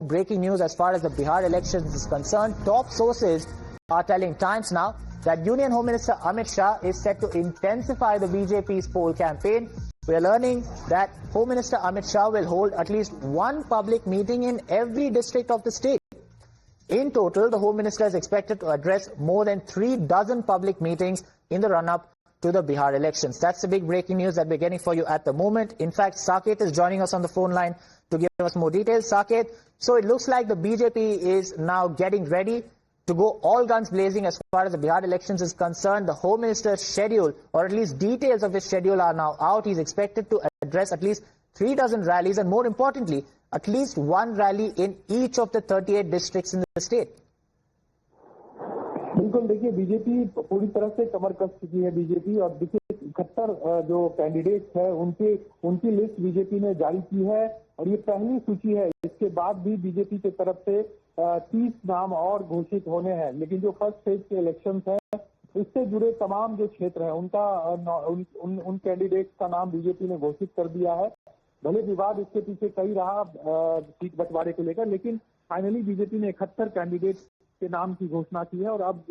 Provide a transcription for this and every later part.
breaking news as far as the Bihar elections is concerned. Top sources are telling Times now that Union Home Minister Amit Shah is set to intensify the BJP's poll campaign. We are learning that Home Minister Amit Shah will hold at least one public meeting in every district of the state. In total, the Home Minister is expected to address more than 36 public meetings in the run-up to the Bihar elections. That's the big breaking news that we're getting for you at the moment. In fact, Saket is joining us on the phone line to give us more details. Saket, so it looks like the BJP is now getting ready to go all guns blazing as far as the Bihar elections is concerned. The Home Minister's schedule, or at least details of his schedule, are now out. He's expected to address at least 36 rallies and, more importantly, at least one rally in each of the 38 districts in the state. बिल्कुल, देखिए BJP पूरी तरह से कमर कस चुकी है BJP, और देखिए 71 जो कैंडिडेट्स है उनकी लिस्ट बीजेपी ने जारी की है, और ये पहली सूची है। इसके बाद भी बीजेपी की तरफ से 30 नाम और घोषित होने हैं, लेकिन जो फर्स्ट फेज के इलेक्शंस हैं इससे जुड़े तमाम जो क्षेत्र हैं उनका उन कैंडिडेट्स का नाम बीजेपी ने घोषित कर दिया है। भले विवाद इसके पीछे कई रहा सीट बंटवारे को लेकर, लेकिन फाइनली बीजेपी ने 71 कैंडिडेट्स के नाम की घोषणा की है। और अब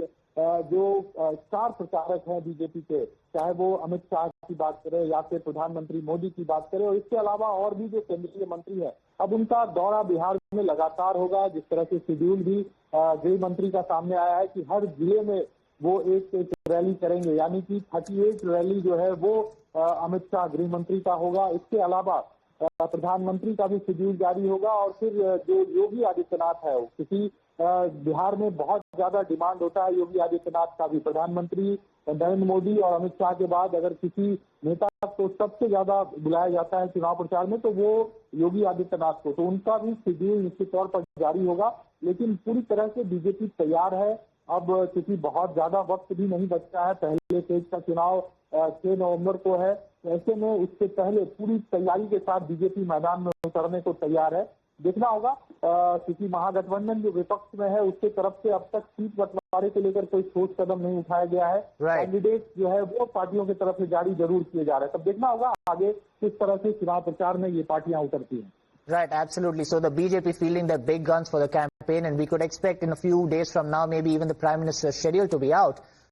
जो स्टार प्रचारक हैं बीजेपी के, चाहे वो अमित शाह की बात करें या फिर प्रधानमंत्री मोदी की बात करें, और इसके अलावा और भी जो केंद्रीय मंत्री है, अब उनका दौरा बिहार में लगातार होगा। जिस तरह से शेड्यूल भी गृह मंत्री का सामने आया है कि हर जिले में वो एक रैली करेंगे, यानी कि 38 रैली जो है वो अमित शाह गृह मंत्री का होगा। इसके अलावा प्रधानमंत्री का भी शेड्यूल जारी होगा, और फिर जो योगी आदित्यनाथ है, क्योंकि बिहार में बहुत ज्यादा डिमांड होता है योगी आदित्यनाथ का भी। प्रधानमंत्री नरेंद्र मोदी और अमित शाह के बाद अगर किसी नेता को सबसे ज्यादा बुलाया जाता है चुनाव प्रचार में तो वो योगी आदित्यनाथ को, तो उनका भी शेड्यूल निश्चित तौर पर जारी होगा। लेकिन पूरी तरह से बीजेपी तैयार है। अब क्योंकि बहुत ज्यादा वक्त भी नहीं बचता है, पहले फेज का चुनाव 6 नवंबर को है, ऐसे में उससे पहले पूरी तैयारी के साथ बीजेपी मैदान में उतरने को तैयार है। देखना होगा क्योंकि महागठबंधन जो विपक्ष में है उसके तरफ से अब तक सीट बंटवारे को लेकर कोई ठोस कदम नहीं उठाया गया है। कैंडिडेट जो है वो पार्टियों की तरफ से जारी जरूर किए जा रहे हैं। तब देखना होगा आगे किस तरह से चुनाव प्रचार में ये पार्टियां उतरती हैं। Right, absolutely. So the BJP fielding their big guns for the campaign, and we could expect in a few days from now, maybe even the Prime Minister's schedule to be out.